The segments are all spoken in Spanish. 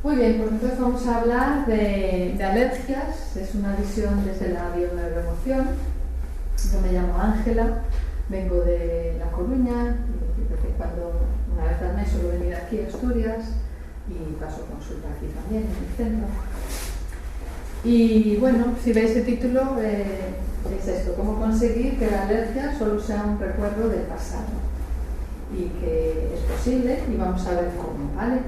Muy bien, pues entonces vamos a hablar de alergias. Es una visión desde la bioneuroemoción. Yo me llamo Ángela, vengo de La Coruña, y de vez en cuando, una vez al mes, suelo venir aquí a Asturias y paso consulta aquí también en el centro. Y bueno, si veis el título, es esto: cómo conseguir que la alergia solo sea un recuerdo del pasado, y que es posible, y vamos a ver cómo, ¿vale?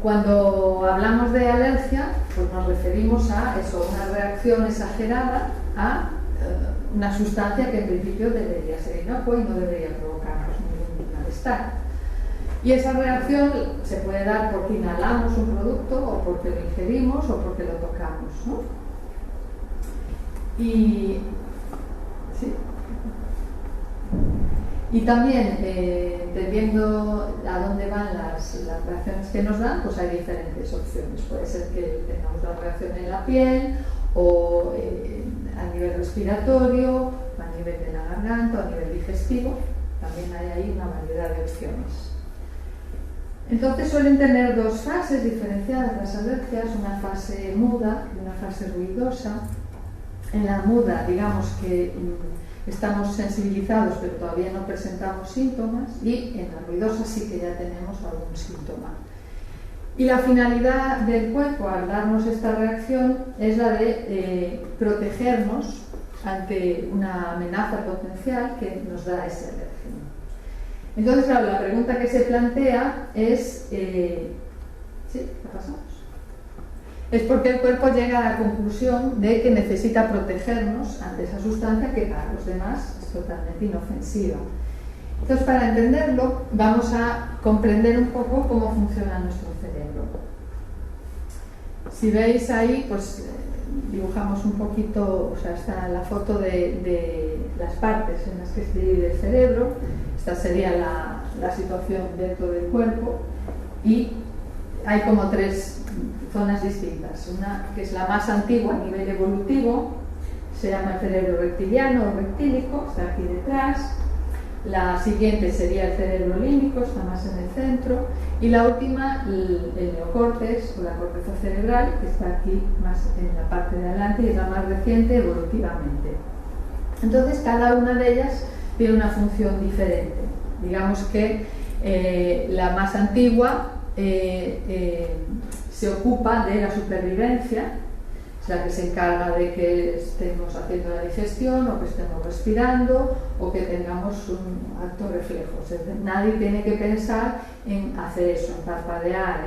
Cuando hablamos de alergia, pues nos referimos a eso, una reacción exagerada a una sustancia que en principio debería ser inocua y no debería provocarnos ningún malestar. Y esa reacción se puede dar porque inhalamos un producto, o porque lo ingerimos, o porque lo tocamos, ¿no? Y también, dependiendo a dónde van las reacciones que nos dan, pues hay diferentes opciones. Puede ser que tengamos la reacción en la piel, o a nivel respiratorio, a nivel de la garganta, o a nivel digestivo. También hay ahí una variedad de opciones. Entonces suelen tener dos fases diferenciadas las alergias, una fase muda y una fase ruidosa. En la muda, digamos que estamos sensibilizados pero todavía no presentamos síntomas, y en la ruidosa sí que ya tenemos algún síntoma. Y la finalidad del cuerpo al darnos esta reacción es la de protegernos ante una amenaza potencial que nos da ese alérgeno. Entonces, claro, la pregunta que se plantea es, ¿sí? ¿La pasamos? Es porque el cuerpo llega a la conclusión de que necesita protegernos ante esa sustancia que para los demás es totalmente inofensiva. Entonces, para entenderlo, vamos a comprender un poco cómo funciona nuestro cerebro. Si veis ahí, pues dibujamos un poquito, o sea, está la foto de las partes en las que se divide el cerebro. Esta sería la situación dentro del cuerpo, y hay como tres zonas distintas. Una que es la más antigua a nivel evolutivo, se llama el cerebro reptiliano o reptílico, está aquí detrás. La siguiente sería el cerebro límbico, está más en el centro, y la última, el neocórtex o la corteza cerebral, que está aquí más en la parte de adelante y es la más reciente evolutivamente. Entonces, cada una de ellas tiene una función diferente. Digamos que la más antigua se ocupa de la supervivencia, es la que se encarga de que estemos haciendo la digestión, o que estemos respirando, o que tengamos un acto reflejo. O sea, nadie tiene que pensar en hacer eso, en parpadear,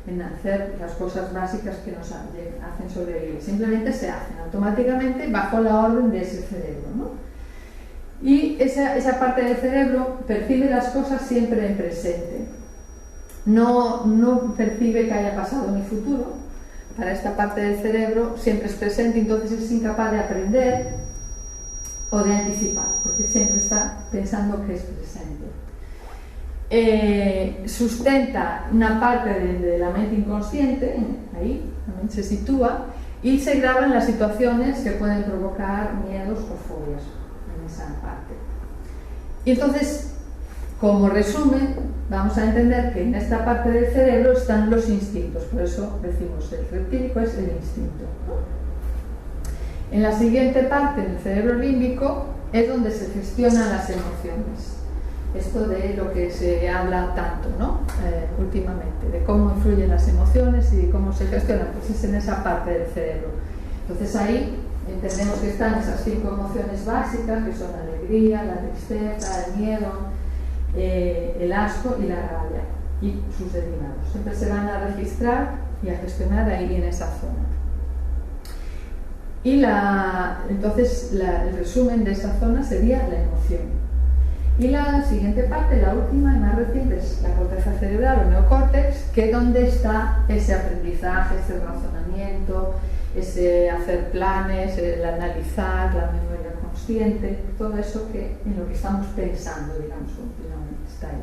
en hacer las cosas básicas que nos hacen sobrevivir. Simplemente se hacen automáticamente bajo la orden de ese cerebro, ¿no? Y esa parte del cerebro percibe las cosas siempre en presente. No percibe que haya pasado ni futuro. Para esta parte del cerebro siempre es presente, entonces es incapaz de aprender o de anticipar, porque siempre está pensando que es presente. Sustenta una parte de la mente inconsciente, ahí también se sitúa, y se graba en las situaciones que pueden provocar miedos o fobias en esa parte. Y entonces, como resumen, vamos a entender que en esta parte del cerebro están los instintos, por eso decimos el reptílico es el instinto. En la siguiente parte, en el cerebro límbico, es donde se gestionan las emociones. Esto de lo que se habla tanto, ¿no? Últimamente, de cómo influyen las emociones y cómo se gestionan, pues es en esa parte del cerebro. Entonces ahí entendemos que están esas 5 emociones básicas, que son la alegría, la tristeza, el miedo, el asco y la rabia, y sus derivados. Siempre se van a registrar y a gestionar ahí en esa zona. Y entonces el resumen de esa zona sería la emoción. Y la siguiente parte, la última y más reciente, es la corteza cerebral o neocórtex, que es donde está ese aprendizaje, ese razonamiento, ese hacer planes, el analizar, la memoria consciente, todo eso en lo que estamos pensando, digamos, continuamente está ahí.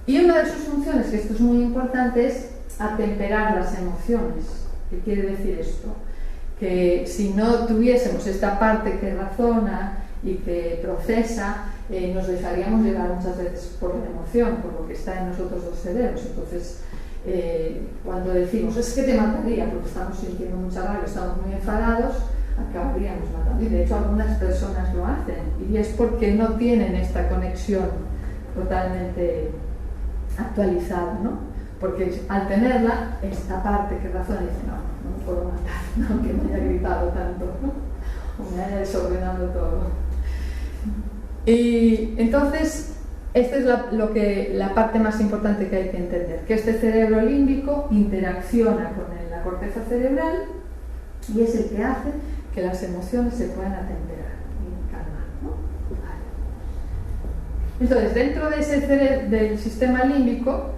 Y una de sus funciones, que esto es muy importante, es atemperar las emociones. ¿Qué quiere decir esto? Que si no tuviésemos esta parte que razona y que procesa, nos dejaríamos llevar muchas veces por la emoción, por lo que está en nosotros los cerebros. Entonces cuando decimos es que te mataría porque estamos sintiendo mucha rabia, estamos muy enfadados, acabaríamos matando. Y de hecho algunas personas lo hacen, y es porque no tienen esta conexión totalmente actualizada, ¿no? Porque al tenerla, esta parte que razona dice, no me puedo matar, no que me haya gritado tanto, ¿no? O me haya desordenado todo. Y entonces, esta es la parte más importante que hay que entender, que este cerebro límbico interacciona con la corteza cerebral y es el que hace que las emociones se puedan atemperar y calmar, ¿no? Vale. Entonces, dentro de ese del sistema límbico,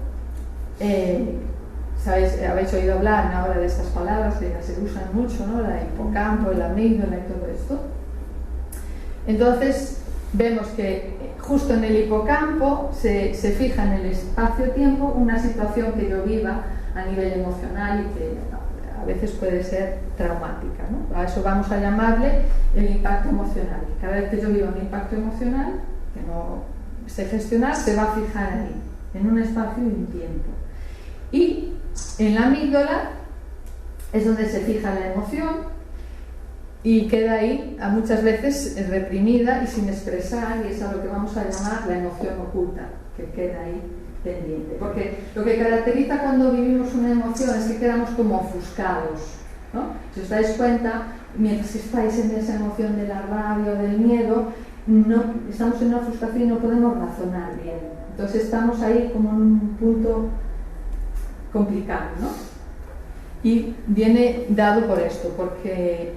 ¿sabéis? Habéis oído hablar ahora de estas palabras que se usan mucho, ¿no? El hipocampo, el amígdala y todo esto. Entonces, vemos que justo en el hipocampo se fija en el espacio-tiempo una situación que yo viva a nivel emocional y que a veces puede ser traumática, ¿no? A eso vamos a llamarle el impacto emocional. Cada vez que yo viva un impacto emocional que no sé gestionar, se va a fijar ahí, en un espacio y un tiempo. Y en la amígdala es donde se fija la emoción y queda ahí muchas veces reprimida y sin expresar, y es a lo que vamos a llamar la emoción oculta, que queda ahí pendiente. Porque lo que caracteriza cuando vivimos una emoción es que quedamos como ofuscados, ¿no? Si os dais cuenta, mientras estáis en esa emoción de la rabia o del miedo, estamos en una ofuscación y no podemos razonar bien. Entonces estamos ahí como en un punto complicado, ¿no? Y viene dado por esto, porque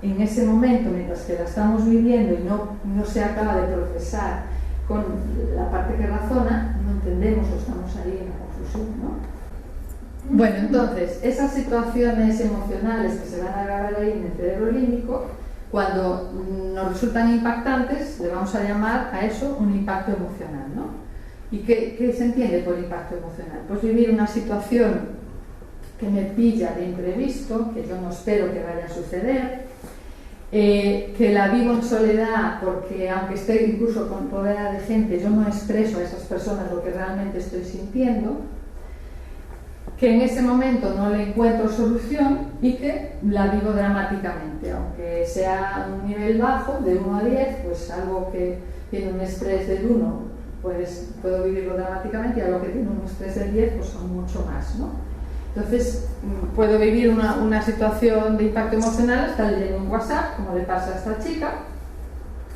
en ese momento, mientras que la estamos viviendo y no se acaba de procesar con la parte que razona, no entendemos o estamos ahí en la confusión, ¿no? Bueno, entonces, esas situaciones emocionales que se van a grabar ahí en el cerebro límbico, cuando nos resultan impactantes, le vamos a llamar a eso un impacto emocional, ¿no? ¿Y qué se entiende por impacto emocional? Pues vivir una situación que me pilla de imprevisto, que yo no espero que vaya a suceder, que la vivo en soledad porque aunque esté incluso con rodeada de gente, yo no expreso a esas personas lo que realmente estoy sintiendo, que en ese momento no le encuentro solución y que la vivo dramáticamente, aunque sea un nivel bajo, de 1 a 10, pues algo que tiene un estrés del 1, pues puedo vivirlo dramáticamente, y algo que tiene un estrés del 10, pues son mucho más, ¿no? Entonces, puedo vivir una situación de impacto emocional hasta leer un WhatsApp, como le pasa a esta chica,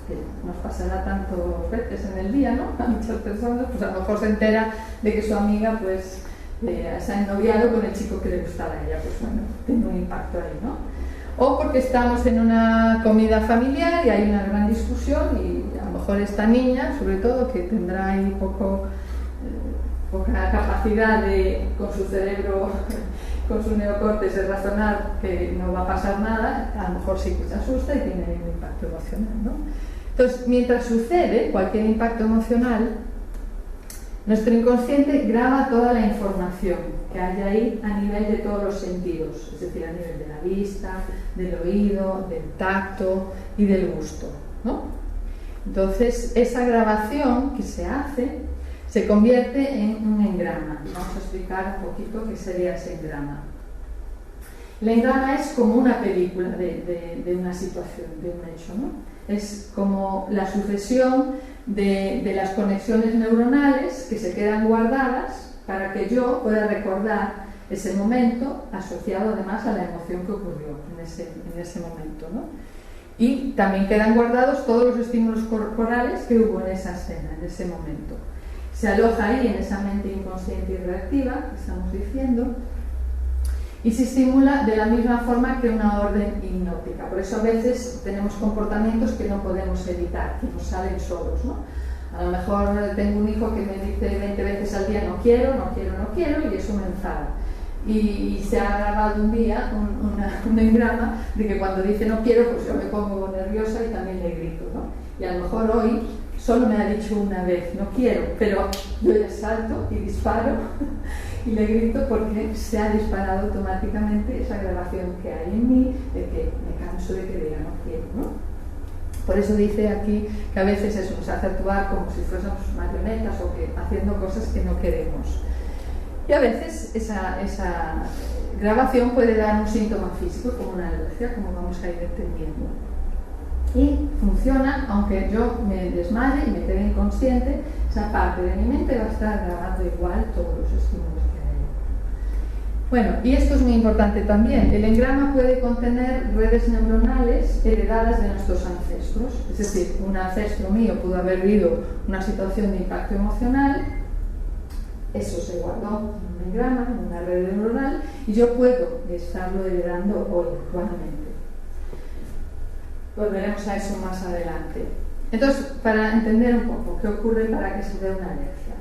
que nos pasará tantas veces en el día, ¿no? A muchas personas, pues a lo mejor se entera de que su amiga, pues, se ha ennoviado con el chico que le gustaba a ella, pues bueno, tiene un impacto ahí, ¿no? O porque estamos en una comida familiar y hay una gran discusión y a lo mejor esta niña, sobre todo, que tendrá ahí poca capacidad con su cerebro, con su neocórtex de razonar que no va a pasar nada, a lo mejor sí que se asusta y tiene un impacto emocional, ¿no? Entonces, mientras sucede cualquier impacto emocional, nuestro inconsciente graba toda la información que hay ahí a nivel de todos los sentidos, es decir, a nivel de la vista, del oído, del tacto y del gusto, ¿no? Entonces, esa grabación que se hace se convierte en un engrama. Vamos a explicar un poquito qué sería ese engrama. El engrama es como una película de una situación, de un hecho, ¿no? Es como la sucesión de las conexiones neuronales que se quedan guardadas para que yo pueda recordar ese momento asociado además a la emoción que ocurrió en ese momento, ¿no? Y también quedan guardados todos los estímulos corporales que hubo en esa escena, en ese momento. Se aloja ahí en esa mente inconsciente y reactiva, que estamos diciendo, y se estimula de la misma forma que una orden hipnótica. Por eso a veces tenemos comportamientos que no podemos evitar, que nos salen solos, ¿no? A lo mejor tengo un hijo que me dice 20 veces al día no quiero, y eso me enfada. Y se ha grabado un día un engrama de que cuando dice no quiero, pues yo me pongo nerviosa y también le grito, ¿no? Y a lo mejor hoy solo me ha dicho una vez no quiero, pero yo ya salto y disparo y le grito porque se ha disparado automáticamente esa grabación que hay en mí de que me canso de que diga no quiero, ¿no? Por eso dice aquí que a veces eso nos hace actuar como si fuésemos marionetas o que haciendo cosas que no queremos. Y a veces esa grabación puede dar un síntoma físico, como una alergia, como vamos a ir entendiendo. Y funciona, aunque yo me desmaye y me quede inconsciente, esa parte de mi mente va a estar grabando igual todos los estímulos que hay. Bueno, y esto es muy importante también. El engrama puede contener redes neuronales heredadas de nuestros ancestros. Es decir, un ancestro mío pudo haber vivido una situación de impacto emocional, eso se guardó en un engrama, en una red neuronal, y yo puedo estarlo heredando hoy, actualmente. Volveremos a eso más adelante. Entonces, para entender un poco qué ocurre para que se dé una alergia.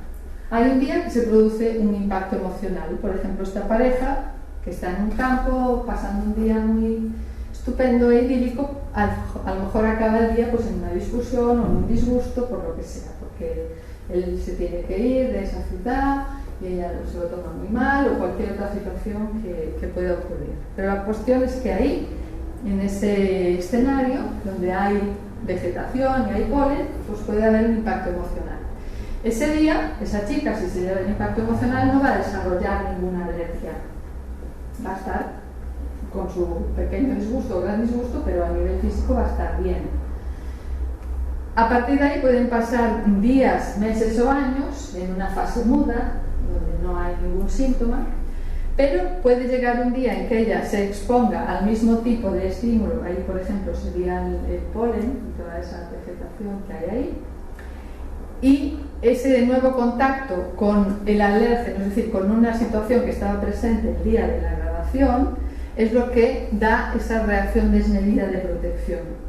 Hay un día que se produce un impacto emocional. Por ejemplo, esta pareja que está en un campo pasando un día muy estupendo e idílico, a lo mejor acaba el día pues en una discusión o en un disgusto, por lo que sea, porque él se tiene que ir de esa ciudad y ella se lo toma muy mal, o cualquier otra situación que pueda ocurrir. Pero la cuestión es que ahí, en ese escenario donde hay vegetación y hay polen, pues puede haber un impacto emocional. Ese día, esa chica, si se lleva el impacto emocional, no va a desarrollar ninguna alergia. Va a estar con su pequeño disgusto o gran disgusto, pero a nivel físico va a estar bien. A partir de ahí pueden pasar días, meses o años en una fase muda, donde no hay ningún síntoma, pero puede llegar un día en que ella se exponga al mismo tipo de estímulo. Ahí, por ejemplo, sería el polen y toda esa vegetación que hay ahí, y ese nuevo contacto con el alérgeno, es decir, con una situación que estaba presente el día de la grabación, es lo que da esa reacción desmedida de protección.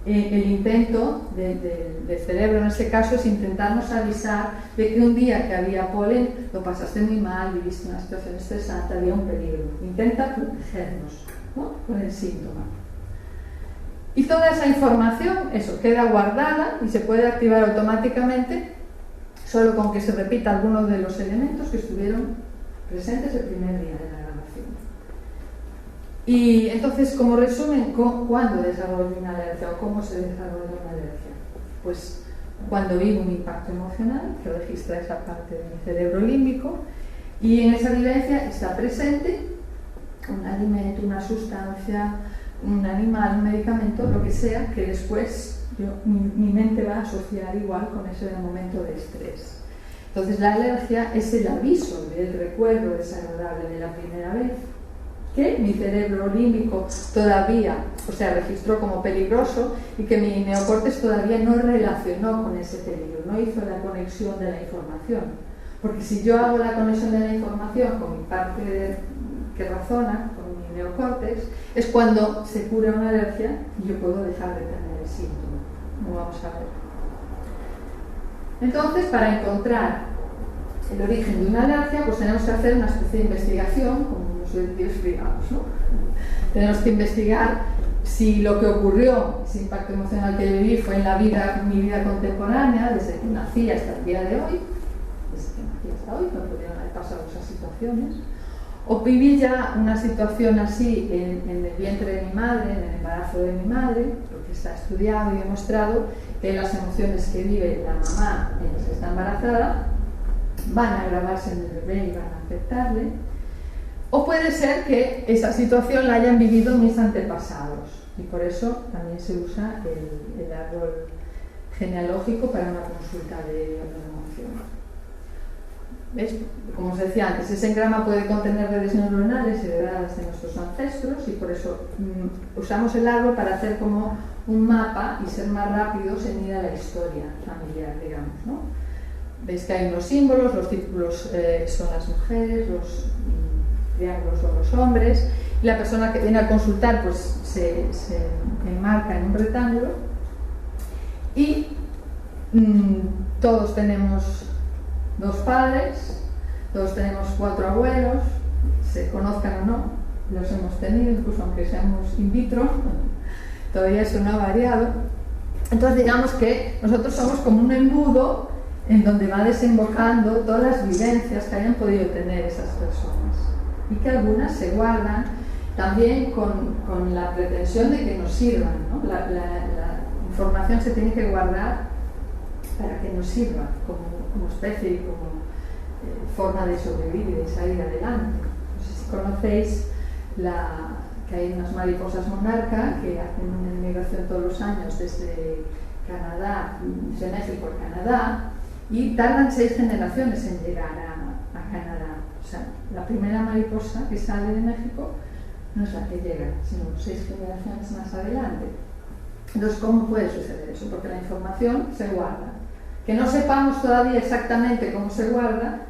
El intento del cerebro en ese caso es intentarnos avisar de que un día que había polen lo pasaste muy mal, viviste una situación estresante, había un peligro. Intenta protegernos, ¿no?, con el síntoma. Y toda esa información, eso, queda guardada y se puede activar automáticamente solo con que se repita algunos de los elementos que estuvieron presentes el primer día de la grabación. Y entonces, como resumen, ¿cuándo desarrollo una alergia o cómo se desarrolla una alergia? Pues cuando vivo un impacto emocional que registra esa parte de mi cerebro límbico, y en esa vivencia está presente un alimento, una sustancia, un animal, un medicamento, lo que sea, que después mi mente va a asociar igual con ese momento de estrés. Entonces la alergia es el aviso del recuerdo desagradable de la primera vez, que mi cerebro límbico todavía, registró como peligroso, y que mi neocórtex todavía no relacionó con ese peligro, no hizo la conexión de la información. Porque si yo hago la conexión de la información con mi parte que razona, con mi neocórtex, es cuando se cura una alergia y yo puedo dejar de tener el síntoma. Como vamos a ver. Entonces, para encontrar el origen de una alergia, pues tenemos que hacer una especie de investigación, como los detectives privados, ¿no? Tenemos que investigar si lo que ocurrió, ese impacto emocional que yo viví, fue en mi vida contemporánea, desde que nací hasta el día de hoy, no pudieron haber pasado esas situaciones, o viví ya una situación así en el vientre de mi madre, en el embarazo de mi madre, porque está estudiado y demostrado que las emociones que vive la mamá mientras está embarazada van a grabarse en el bebé y van a afectarle. O puede ser que esa situación la hayan vivido mis antepasados, y por eso también se usa el árbol genealógico para una consulta de emoción. ¿Ves? Como os decía antes, ese engrama puede contener redes neuronales heredadas de nuestros ancestros, y por eso usamos el árbol para hacer como un mapa y ser más rápidos en ir a la historia familiar, digamos, ¿no? Veis que hay unos símbolos, los círculos son las mujeres, los triángulos son los hombres, y la persona que viene a consultar pues se enmarca en un rectángulo, y todos tenemos 2 padres, todos tenemos 4 abuelos, se conozcan o no, los hemos tenido, incluso aunque seamos in vitro, todavía eso no ha variado. Entonces digamos que nosotros somos como un embudo en donde va desembocando todas las vivencias que hayan podido tener esas personas, y que algunas se guardan también con la pretensión de que nos sirvan, ¿no? La información se tiene que guardar para que nos sirva como especie y como forma de sobrevivir y de salir adelante. No sé si conocéis que hay unas mariposas monarca que hacen una migración todos los años desde Canadá, desde México a Canadá, y tardan 6 generaciones en llegar a Canadá. O sea, la primera mariposa que sale de México no es la que llega, sino 6 generaciones más adelante. Entonces, ¿cómo puede suceder eso? Porque la información se guarda. Que no sepamos todavía exactamente cómo se guarda,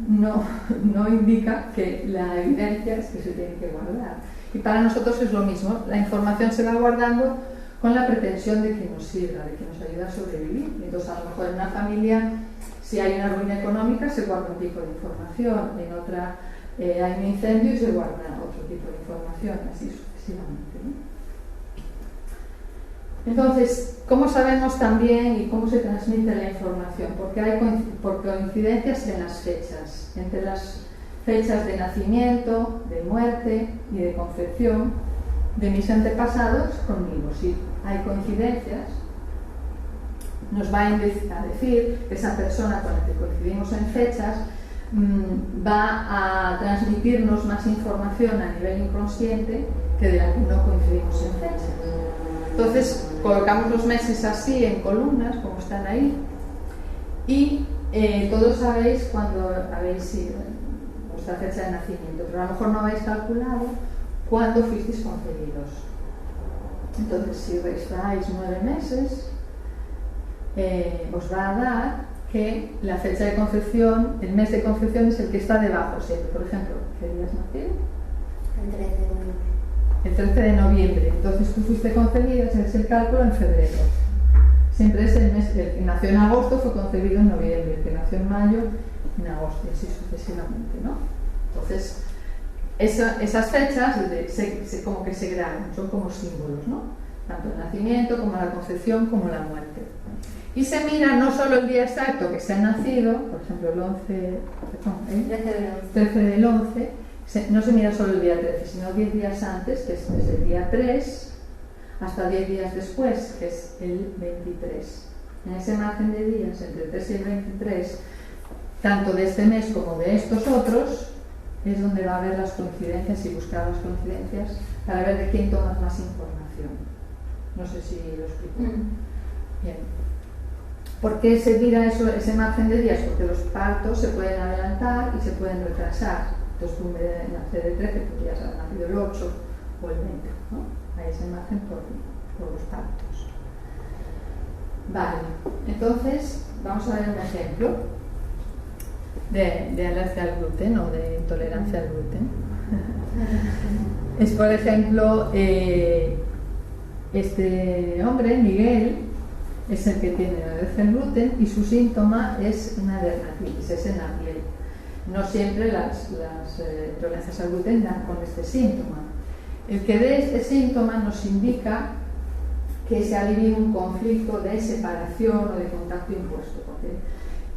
no indica que la evidencia es que se tiene que guardar. Y para nosotros es lo mismo, la información se va guardando con la pretensión de que nos sirva, de que nos ayude a sobrevivir. Entonces, a lo mejor en una familia, si hay una ruina económica, se guarda un tipo de información, en otra hay un incendio y se guarda otro tipo de información, así sucesivamente, ¿no? Entonces, ¿cómo sabemos también y cómo se transmite la información? Por coincidencias en las fechas, entre las fechas de nacimiento, de muerte y de concepción de mis antepasados conmigo. Si hay coincidencias, nos va a decir que esa persona con la que coincidimos en fechas va a transmitirnos más información a nivel inconsciente que de la que no coincidimos en fechas. Entonces, colocamos los meses así en columnas, como están ahí, y todos sabéis cuando habéis sido vuestra fecha de nacimiento, pero a lo mejor no habéis calculado cuándo fuisteis concebidos. Entonces, si restáis 9 meses, os va a dar que la fecha de concepción, el mes de concepción es el que está debajo siempre. Por ejemplo, ¿qué días nació? El 13 de noviembre. El 13 de noviembre. Entonces tú fuiste concebida, se hace el cálculo en febrero. Siempre es el mes, el que nació en agosto fue concebido en noviembre, el que nació en mayo en agosto, y así sucesivamente, ¿no? Entonces, esas fechas como que se graban, son como símbolos, ¿no? Tanto el nacimiento como la concepción como la muerte. Y se mira no solo el día exacto que se ha nacido, por ejemplo el 13 del 11, no se mira solo el día 13, sino 10 días antes, que es desde el día 3 hasta 10 días después, que es el 23. En ese margen de días, entre el 3 y el 23, tanto de este mes como de estos otros, es donde va a haber las coincidencias y buscar las coincidencias para ver de quién tomas más información. No sé si lo explico. Bien. ¿Por qué se mira ese margen de días? Porque los partos se pueden adelantar y se pueden retrasar. Entonces tú en vez de nacer el 13 podrías haber nacido el 8 o el 20, ¿no? Hay ese margen por los partos. Vale, entonces vamos a ver un ejemplo de alergia al gluten o de intolerancia al gluten. Es, por ejemplo, este hombre, Miguel, es el que tiene alergia al gluten y su síntoma es una dermatitis, es en la piel. No siempre las intolerancias al gluten dan con este síntoma. El que dé este síntoma nos indica que se ha vivido un conflicto de separación o de contacto impuesto, porque,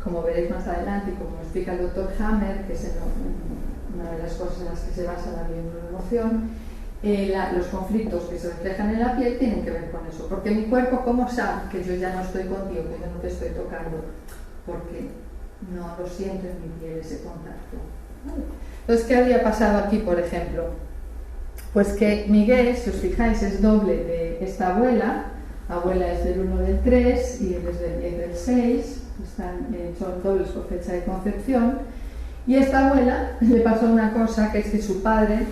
como veréis más adelante, y como explica el doctor Hammer, que es una de las cosas en las que se basa la bioneuroemoción, los conflictos que se reflejan en la piel tienen que ver con eso. Porque mi cuerpo, ¿cómo sabe que yo ya no estoy contigo, que yo no te estoy tocando? Porque no lo siento en mi piel ese contacto. ¿Vale? Entonces, ¿qué había pasado aquí, por ejemplo? Pues que Miguel, si os fijáis, es doble de esta abuela. Abuela es del 1 del 3 y él es del 10 del 6. Son dobles por fecha de concepción. Y a esta abuela le pasó una cosa, que es que su padre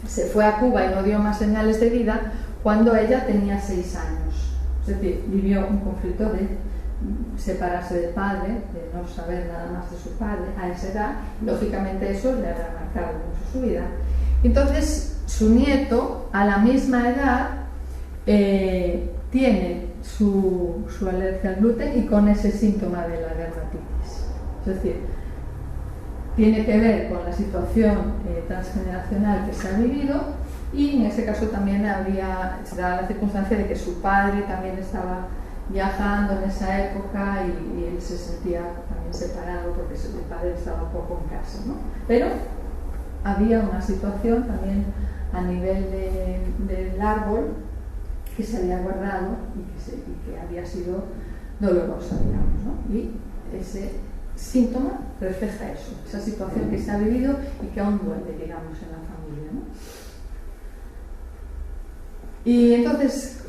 se fue a Cuba y no dio más señales de vida cuando ella tenía 6 años. Es decir, vivió un conflicto de separarse del padre, de no saber nada más de su padre a esa edad. Lógicamente eso le habrá marcado mucho su vida. Entonces su nieto, a la misma edad, tiene su alergia al gluten y con ese síntoma de la dermatitis. Es decir, tiene que ver con la situación transgeneracional que se ha vivido, y en ese caso también se da la circunstancia de que su padre también estaba viajando en esa época y él se sentía también separado porque el padre estaba poco en casa, ¿no? Pero había una situación también a nivel del árbol que se había guardado y que había sido dolorosa, digamos, ¿no? Y ese síntoma refleja eso, esa situación que se ha vivido y que aún duele, digamos, en la familia, ¿no? Y entonces,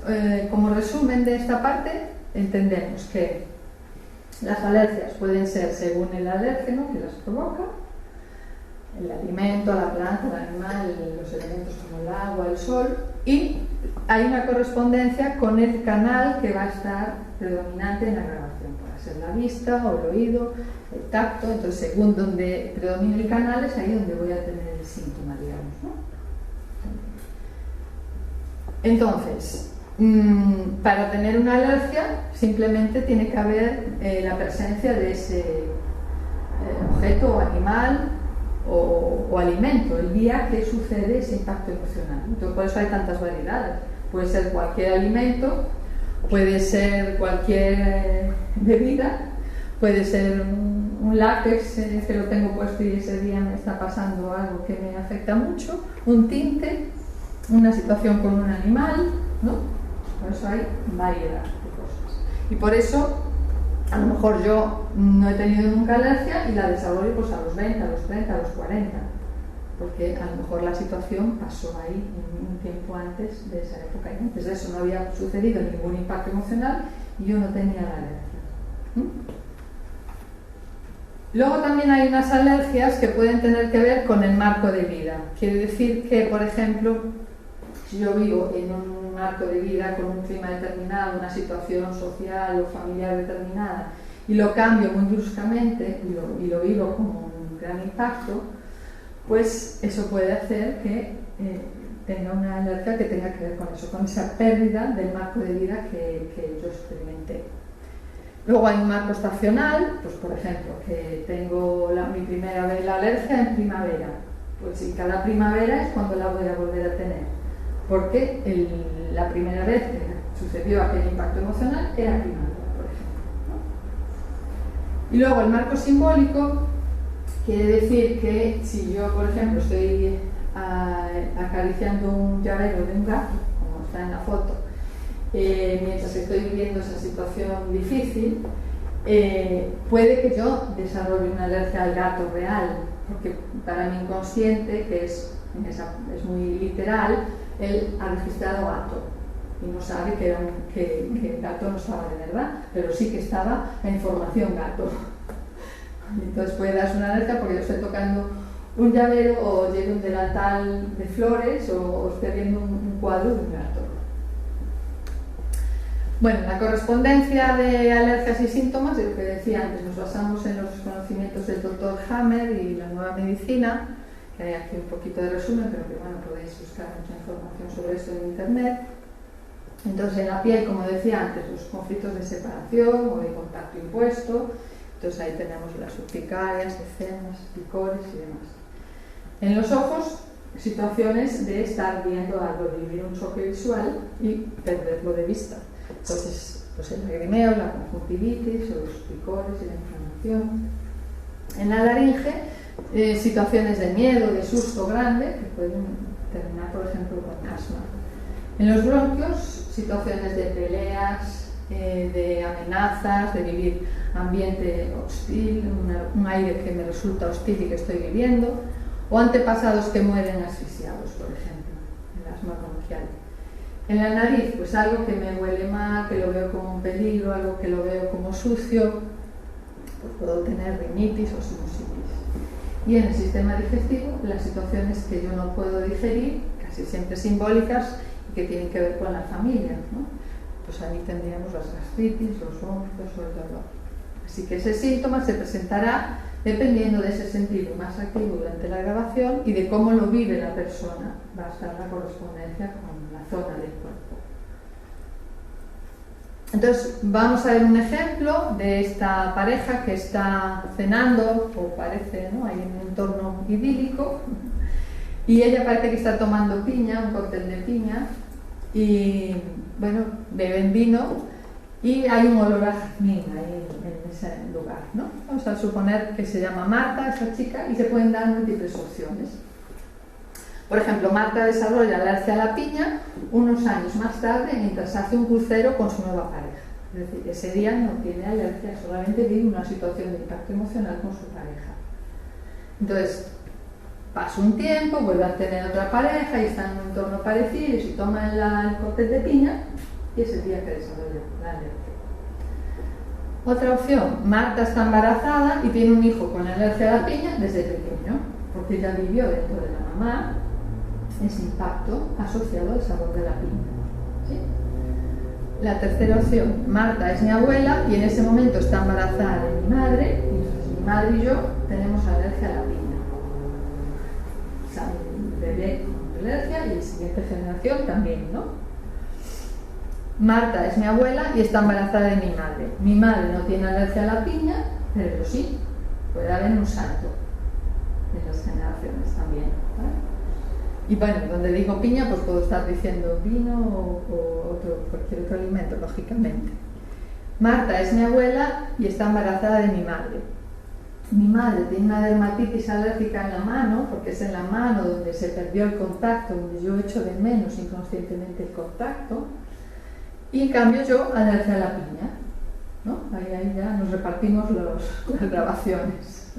como resumen de esta parte, entendemos que las alergias pueden ser según el alérgeno que las provoca, el alimento, la planta, el animal, los elementos como el agua, el sol, y hay una correspondencia con el canal que va a estar predominante en la grabación. Puede ser la vista o el oído, el tacto, entonces según donde predomine el canal es ahí donde voy a tener el síntoma, digamos, ¿no? Entonces, para tener una alergia simplemente tiene que haber la presencia de ese objeto o animal o alimento, el día que sucede ese impacto emocional. Entonces, por eso hay tantas variedades. Puede ser cualquier alimento, puede ser cualquier bebida, puede ser un látex que lo tengo puesto y ese día me está pasando algo que me afecta mucho, un tinte, una situación con un animal, ¿no? Por eso hay variedad de cosas. Y por eso, a lo mejor yo no he tenido nunca alergia y la desarrollo pues a los 20, a los 30, a los 40, porque a lo mejor la situación pasó ahí un tiempo antes de esa época y antes de eso no había sucedido ningún impacto emocional y yo no tenía la alergia. Luego también hay unas alergias que pueden tener que ver con el marco de vida. Quiere decir que, por ejemplo, si yo vivo en un marco de vida con un clima determinado, una situación social o familiar determinada, y lo cambio muy bruscamente y lo vivo como un gran impacto, pues eso puede hacer que tenga una alergia que tenga que ver con eso, con esa pérdida del marco de vida que yo experimenté. Luego hay un marco estacional, pues por ejemplo, que tengo mi primera vez la alergia en primavera, pues en cada primavera es cuando la voy a volver a tener, porque la primera vez que sucedió aquel impacto emocional era primavera, por ejemplo, ¿no? Y luego el marco simbólico quiere decir que si yo, por ejemplo, estoy acariciando un llavero de un gato, como está en la foto, mientras estoy viviendo esa situación difícil, puede que yo desarrolle una alergia al gato real, porque para mi inconsciente, que es muy literal, él ha registrado gato y no sabe que el gato no estaba de verdad, pero sí que estaba la información gato. Entonces puede darse una alergia porque yo estoy tocando un llavero o llevo un delantal de flores o estoy viendo un cuadro de un gato. Bueno, la correspondencia de alergias y síntomas, de lo que decía antes, nos basamos en los conocimientos del Dr. Hammer y la nueva medicina, que hay aquí un poquito de resumen, pero que bueno, podéis buscar mucha información sobre esto en internet. Entonces, en la piel, como decía antes, los conflictos de separación o de contacto impuesto, entonces ahí tenemos las urticarias, eczemas, picores y demás. En los ojos, situaciones de estar viendo algo, de vivir un choque visual y perderlo de vista. Entonces, pues el lagrimeo, la conjuntivitis, los picores y la inflamación. En la laringe, situaciones de miedo, de susto grande, que pueden terminar, por ejemplo, con asma. En los bronquios, situaciones de peleas, de amenazas, de vivir ambiente hostil, un aire que me resulta hostil y que estoy viviendo, o antepasados que mueren asfixiados, por ejemplo, el asma bronquial. En la nariz, pues algo que me huele mal, que lo veo como un peligro, algo que lo veo como sucio, pues puedo tener rinitis o sinusitis. Y en el sistema digestivo, las situaciones que yo no puedo digerir, casi siempre simbólicas y que tienen que ver con la familia, ¿no? Pues ahí tendríamos las gastritis, los vómitos o el dolor. Así que ese síntoma se presentará dependiendo de ese sentido más activo durante la grabación y de cómo lo vive la persona. Va a estar la correspondencia con la zona del cuerpo. Entonces, vamos a ver un ejemplo de esta pareja que está cenando, o parece, ¿no? Hay un entorno idílico, y ella parece que está tomando piña, un cóctel de piña, y bueno, beben vino y hay un olor a jazmín ahí en ese lugar, ¿no? Vamos a suponer que se llama Marta, esa chica, y se pueden dar múltiples opciones. Por ejemplo, Marta desarrolla alergia a la piña unos años más tarde mientras hace un crucero con su nueva pareja. Es decir, ese día no tiene alergia, solamente vive una situación de impacto emocional con su pareja. Entonces, pasa un tiempo, vuelve a tener otra pareja y está en un entorno parecido y se toma el cóctel de piña y ese día que desarrolla la alergia. Otra opción, Marta está embarazada y tiene un hijo con alergia a la piña desde pequeño, porque ya vivió dentro de la mamá ese impacto asociado al sabor de la piña. ¿Sí? La tercera opción, Marta es mi abuela y en ese momento está embarazada de mi madre, y entonces mi madre y yo tenemos alergia a la piña. Sale el bebé con alergia y la siguiente generación también, ¿no? Marta es mi abuela y está embarazada de mi madre. Mi madre no tiene alergia a la piña, pero sí, puede haber un salto en las generaciones también, ¿vale? Y bueno, donde digo piña, pues puedo estar diciendo vino o cualquier otro alimento, lógicamente. Marta es mi abuela y está embarazada de mi madre. Mi madre tiene una dermatitis alérgica en la mano, porque es en la mano donde se perdió el contacto, donde yo echo de menos inconscientemente el contacto. Y en cambio yo alergia a la piña, ¿no? Ahí ya nos repartimos las grabaciones.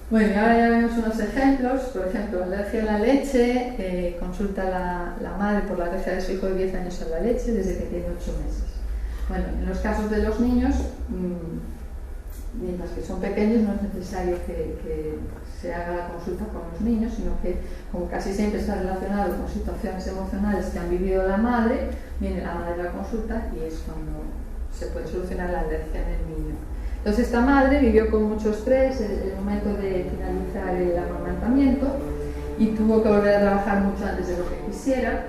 Bueno, y ahora ya vemos unos ejemplos. Por ejemplo, alergia a la leche, consulta la madre por la alergia de su hijo de 10 años a la leche desde que tiene 8 meses. Bueno, en los casos de los niños, mientras que son pequeños, no es necesario que se haga la consulta con los niños, sino que, como casi siempre está relacionado con situaciones emocionales que han vivido la madre, viene la madre a la consulta y es cuando se puede solucionar la alergia en el niño. Entonces, esta madre vivió con mucho estrés el momento de finalizar el amamantamiento y tuvo que volver a trabajar mucho antes de lo que quisiera,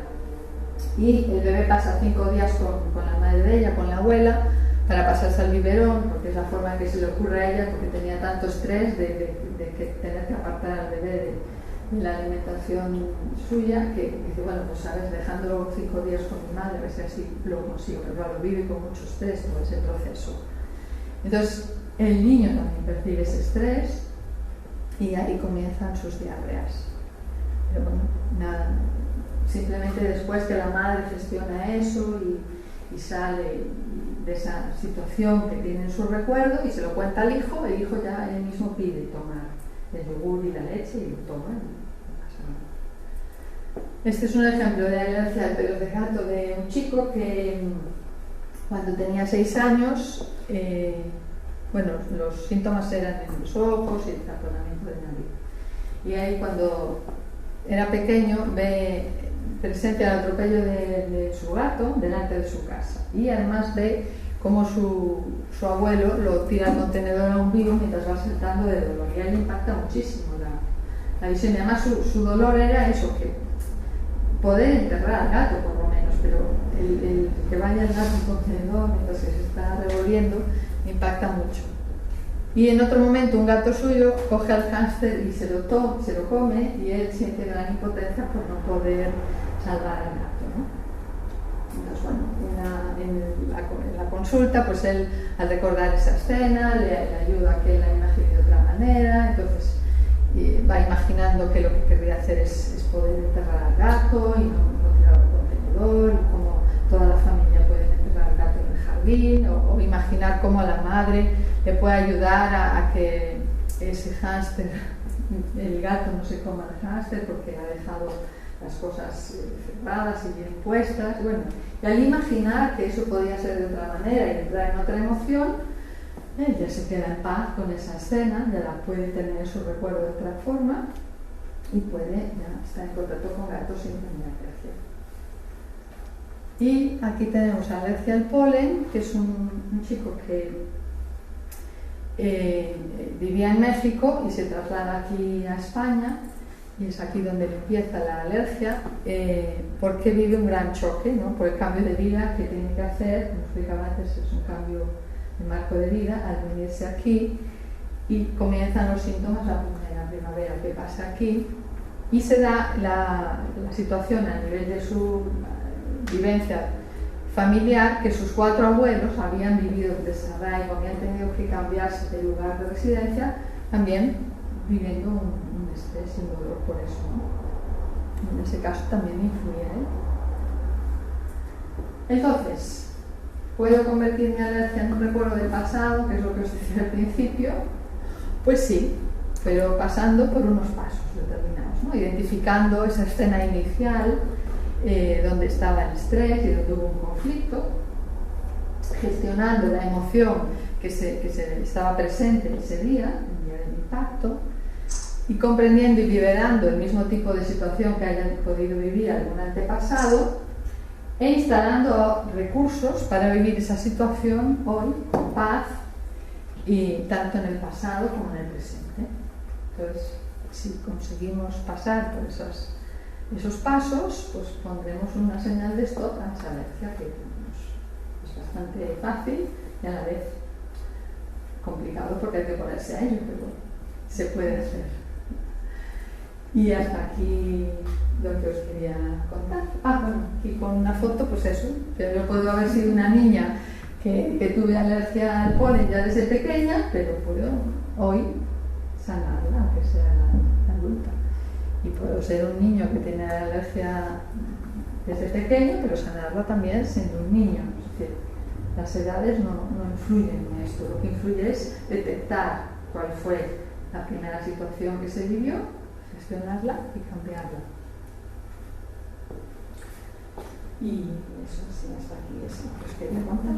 y el bebé pasa 5 días con la madre de ella, con la abuela, para pasarse al biberón, porque es la forma en que se le ocurre a ella, porque tenía tanto estrés de tener que apartar al bebé de la alimentación suya, que dice, bueno, pues sabes, dejándolo 5 días con mi madre, a ver si así lo consigo, pero claro, vive con mucho estrés todo ese proceso. Entonces, el niño también percibe ese estrés y ahí comienzan sus diarreas. Pero bueno, nada, simplemente después que la madre gestiona eso y sale de esa situación que tiene en su recuerdo y se lo cuenta al hijo, el hijo ya él mismo pide tomar el yogur y la leche y lo toma y no pasa nada. Este es un ejemplo de alergia al pelos de gato de un chico que cuando tenía 6 años, bueno, los síntomas eran en los ojos y el taponamiento de nariz. Y ahí cuando era pequeño presencia el atropello de su gato delante de su casa, y además de cómo su abuelo lo tira al contenedor a un vivo mientras va saltando de dolor, y a él le impacta muchísimo la visión. Y además su dolor era eso, que poder enterrar al gato por lo menos, pero el que vaya el gato al contenedor mientras que se está revolviendo impacta mucho. Y en otro momento un gato suyo coge al hámster y se lo come, y él siente gran impotencia por no poder salvar al gato, ¿no? Entonces, bueno, en la consulta, pues él, al recordar esa escena, le ayuda a que la imagine de otra manera. Entonces va imaginando que lo que querría hacer es poder enterrar al gato y no tirarlo al contenedor, y cómo toda la familia puede enterrar al gato en el jardín, o imaginar cómo la madre le puede ayudar a que ese hámster, el gato no se coma el hámster porque ha dejado las cosas cerradas y bien puestas. Bueno, y al imaginar que eso podía ser de otra manera y entrar en otra emoción, ya se queda en paz con esa escena, ya la puede tener en su recuerdo de otra forma y puede ya estar en contacto con gatos sin tener alergia. Y aquí tenemos alergia al polen, que es un chico que vivía en México y se traslada aquí a España, y es aquí donde le empieza la alergia, porque vive un gran choque, ¿no? Por el cambio de vida que tiene que hacer. Como explicaba antes, es un cambio de marco de vida al venirse aquí, y comienzan los síntomas la primavera que pasa aquí, y se da la situación a nivel de su vivencia familiar, que sus 4 abuelos habían vivido el desarraigo, habían tenido que cambiarse de lugar de residencia, también viviendo un estrés y un dolor por eso, ¿no? En ese caso también influye, ¿eh? Entonces, ¿Puedo convertir mi alergia en un recuerdo del pasado, que es lo que os decía al principio? Pues sí, pero pasando por unos pasos determinados, ¿no? Identificando esa escena inicial donde estaba el estrés y donde hubo un conflicto, gestionando la emoción que se estaba presente ese día, el día del impacto, y comprendiendo y liberando el mismo tipo de situación que hayan podido vivir algún antepasado, e instalando recursos para vivir esa situación hoy con paz, y tanto en el pasado como en el presente. Entonces, si conseguimos pasar por esos pasos, pues pondremos una señal de stop a esa alergia que tenemos. Es bastante fácil y a la vez complicado porque hay que ponerse a ello, pero se puede hacer. Y hasta aquí lo que os quería contar. Bueno, aquí con una foto, pues eso. Yo puedo haber sido una niña que tuve alergia al polen ya desde pequeña, pero puedo hoy sanarla, aunque sea la adulta. Y puedo ser un niño que tiene alergia desde pequeño, pero sanarla también siendo un niño. Es decir, las edades no influyen en esto. Lo que influye es detectar cuál fue la primera situación que se vivió, gestionarla y cambiarla. Y eso, sí, hasta aquí es lo que os quería contar.